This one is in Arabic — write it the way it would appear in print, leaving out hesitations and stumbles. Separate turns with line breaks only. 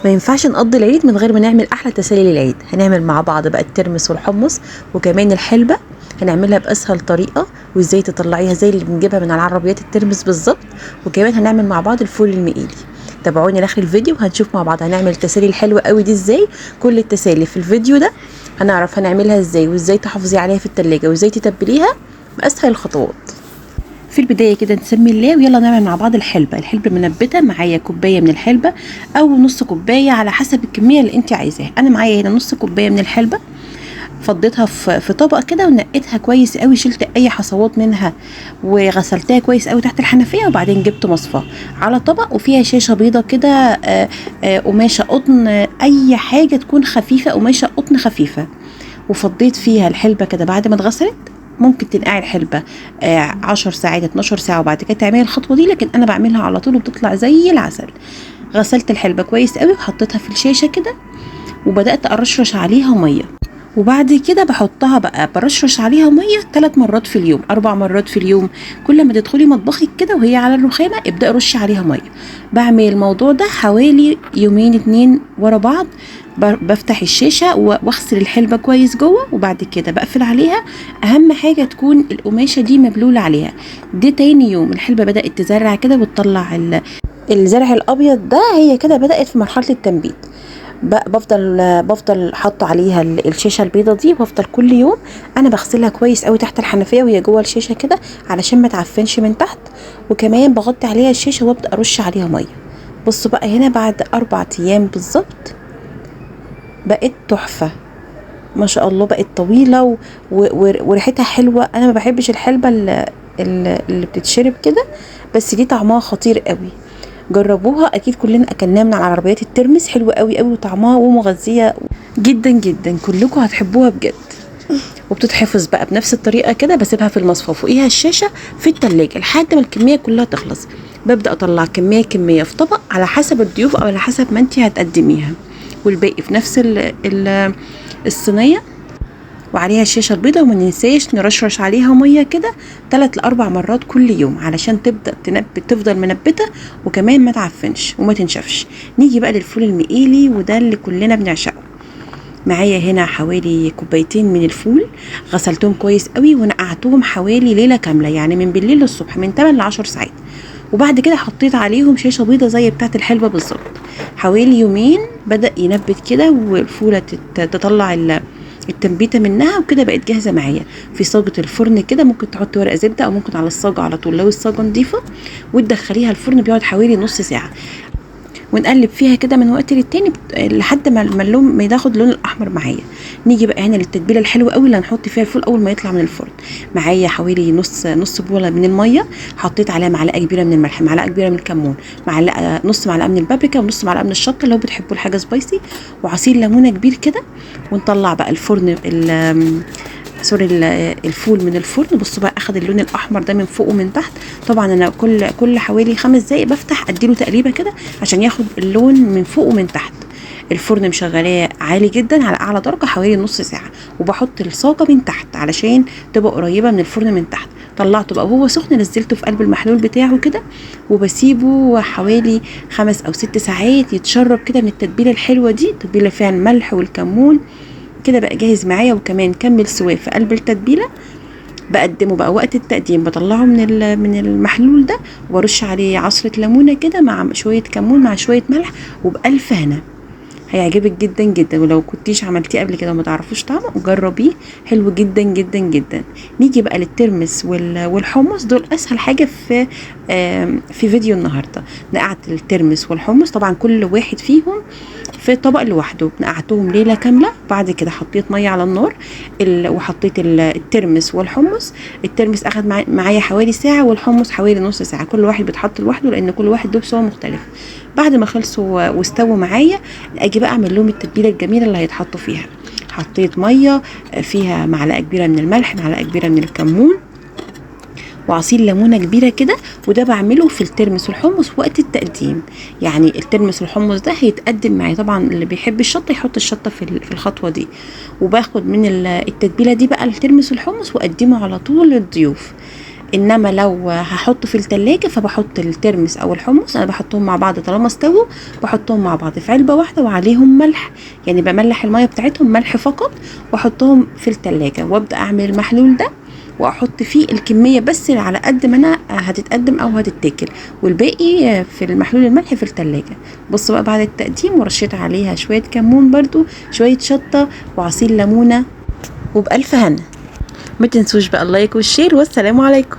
ما ينفعش نقضي العيد من غير ما نعمل احلى تسالي للعيد. هنعمل مع بعض بقى الترمس والحمص وكمان الحلبة، هنعملها باسهل طريقة وازاي تطلعيها زي اللي بنجيبها من على عربيات الترمس بالظبط. وكمان هنعمل مع بعض الفول المقلي. تابعوني لاخر الفيديو وهنشوف مع بعض هنعمل التسالي الحلوة قوي دي ازاي. كل التسالي في الفيديو ده هنعرف هنعملها ازاي وازاي تحافظي عليها في التلاجة وازاي تتبليها باسهل الخطوات. في البدايه كده نسمي الله ويلا نعمل مع بعض الحلبه منبته. معايا كوبايه من الحلبه او نص كوبايه على حسب الكميه اللي انت عايزاها. انا معايا هنا نص كوبايه من الحلبه، فضيتها في طبق كده ونقيتها كويس قوي، شلت اي حصوات منها وغسلتها كويس قوي تحت الحنفيه، وبعدين جبت مصفاه على طبق وفيها شاشه بيضه كده، قماشه قطن، اي حاجه تكون خفيفه، قماشه قطن خفيفه، وفضيت فيها الحلبه كده بعد ما اتغسلت. ممكن تنقعي الحلبة 10 ساعات 12 ساعة وبعد كده تعملي الخطوة دي، لكن أنا بعملها على طول وبتطلع زي العسل. غسلت الحلبة كويس قوي وحطيتها في الشاشة كده وبدأت أرشرش عليها مية، وبعد كده بحطها بقى برشرش عليها ميه 3 مرات في اليوم 4 مرات في اليوم. كل ما تدخلي مطبخك كده وهي على الرخامه ابدأي رشي عليها ميه. بعمل الموضوع ده حوالي يومين 2 ورا بعض. بفتح الشاشه واغسل الحلبه كويس جوه وبعد كده بقفل عليها. اهم حاجه تكون القماشه دي مبلوله عليها. ده تاني يوم الحلبه بدأت تزرع كده وتطلع الزرع الابيض ده، هي كده بدأت في مرحله التنبيت. بفضل حاطه عليها الشاشه البيضه دي، وبفضل كل يوم انا بغسلها كويس قوي تحت الحنفيه وهي جوه الشاشه كده علشان ما تعفنش من تحت. وكمان بغطي عليها الشاشه وابدا ارش عليها ميه. بصوا بقى هنا بعد 4 ايام بالظبط بقت تحفه ما شاء الله، بقت طويله وريحتها حلوه. انا ما بحبش الحلبه اللي بتتشرب كده، بس دي طعمها خطير قوي. جربوها، اكيد كلنا اكلناها من على عربيات الترمس، حلوه قوي قوي وطعمها ومغذيه جدا جدا، كلكم هتحبوها بجد. وبتتحفظ بقى بنفس الطريقه كده، بسيبها في المصفى فوقيها الشاشه في التلاجة لحد ما الكميه كلها تخلص. ببدا اطلع كميه في طبق على حسب الضيوف او على حسب ما انت هتقدميها، والباقي في نفس الصينيه وعليها الشاشه البيضاء. وما ننساش نرشرش عليها ميه كده 3 ل4 مرات كل يوم علشان تبدا تفضل منبته وكمان ما تعفنش وما تنشفش. نيجي بقى للفول المقلي وده اللي كلنا بنعشقه. معايا هنا حوالي كوبايتين من الفول، غسلتهم كويس قوي ونقعتهم حوالي ليله كامله، يعني من بالليل للصبح من 8 ل 10 ساعات. وبعد كده حطيت عليهم شاشه بيضه زي بتاعه الحلبه بالظبط. حوالي يومين بدا ينبت كده والفوله تطلع التنبيته منها، وكده بقت جاهزه معايا في صاجه الفرن كده. ممكن تحطي ورقه زبده او ممكن على الصاجه على طول لو الصاجه نضيفه، وتدخليها الفرن. بيقعد حوالي نص ساعه ونقلب فيها كده من وقت للتاني لحد ما اللون ما ياخد اللون الاحمر معايا. نيجي بقى هنا للتتبيله الحلوه قوي اللي هنحط فيها الفول اول ما يطلع من الفرن. معايا حوالي نص بوله من الميه، حطيت عليها معلقه كبيره من الملح، معلقه كبيره من الكمون، نص معلقه من البابريكا، ونص معلقه من الشطه لو بتحبوا الحاجه سبايسي، وعصير ليمونه كبير كده. ونطلع بقى الفول من الفرن. بصوا بقى اخد اللون الاحمر ده من فوق ومن تحت. طبعا انا كل حوالي 5 دقايق بفتح اديله تقليبه كده عشان ياخد اللون من فوق ومن تحت. الفرن مشغلاه عالي جدا على اعلى درجه حوالي نص ساعه، وبحط الصاجه من تحت علشان تبقى قريبه من الفرن من تحت. طلعته بقى وهو سخن، نزلته في قلب المحلول بتاعه كده، وبسيبه حوالي 5 أو 6 ساعات يتشرب كده من التتبيله الحلوه دي. التتبيله فيها الملح والكمون كده بقى جاهز معايا. وكمان كمل سواه في قلب التتبيله. بقدمه بقى وقت التقديم بطلعه من المحلول ده وبرش عليه عصره ليمونه كده مع شويه كمون مع شويه ملح، وبألف هنا. هيعجبك جدا جدا، ولو كنتيش عملتيه قبل كده وما تعرفوش طعمه جربيه، حلو جدا جدا جدا. نيجي بقى للترمس والحمص، دول اسهل حاجه في فيديو النهارده. نقعت الترمس والحمص، طبعا كل واحد فيهم في طبق لوحده، نقعتهم ليله كامله. بعد كده حطيت ميه على النار وحطيت الترمس والحمص. الترمس اخد معايا حوالي ساعه والحمص حوالي نص ساعه، كل واحد بيتحط لوحده لان كل واحد له سوا مختلف. بعد ما خلصوا واستووا معايا اجي بقى اعمل لهم التتبيله الجميله اللي هيتحطوا فيها. حطيت ميه فيها معلقه كبيره من الملح، معلقه كبيره من الكمون، وعصير ليمونه كبيره كده. وده بعمله في الترمس والحمص وقت التقديم. يعني الترمس والحمص ده هيتقدم معي، طبعا اللي بيحب الشطه يحط الشطه في الخطوه دي. وباخد من التتبيله دي بقى الترمس والحمص واقدمه على طول للضيوف. انما لو هحطه في التلاجة فبحط الترمس او الحمص، انا بحطهم مع بعض طالما استووا، بحطهم مع بعض في علبة واحدة وعليهم ملح، يعني بملح المية بتاعتهم ملح فقط، واحطهم في التلاجة وابدأ اعمل المحلول ده، واحط فيه الكمية بس على قد ما انا هتتقدم او هتتاكل، والباقي في المحلول الملح في التلاجة. بصوا بقى بعد التقديم ورشيت عليها شوية كمون برضو، شوية شطة وعصير ليمونة، وبألف هنا. ما تنسوش بقى اللايك والشير، والسلام عليكم.